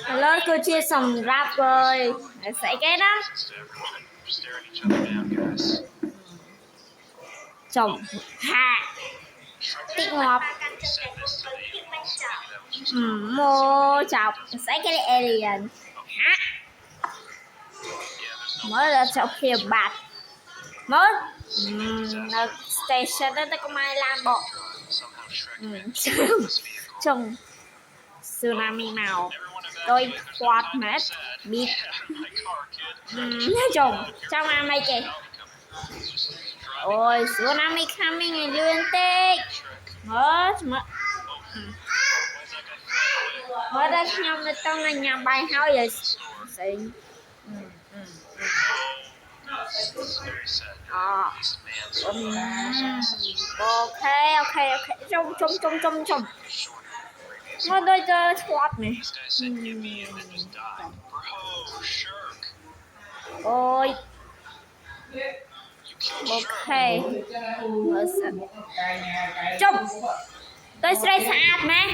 Hello, cô chia sầm rap rồi. Sẽ cái đó. Chồng hạ tích ngọt mô chọc sẽ cái alien hả mới là chọc kia bạt mới station đó có mai làm bộ chồng tsunami nào tôi quạt mát biết chồng trong ai mày kì ôi tsunami coming in lunatic mất mới đây nhom nó tông là nhom bài hỏi vậy xịn ok trong mới đây cho swap này ôi ok trong tôi sẽ sạch mà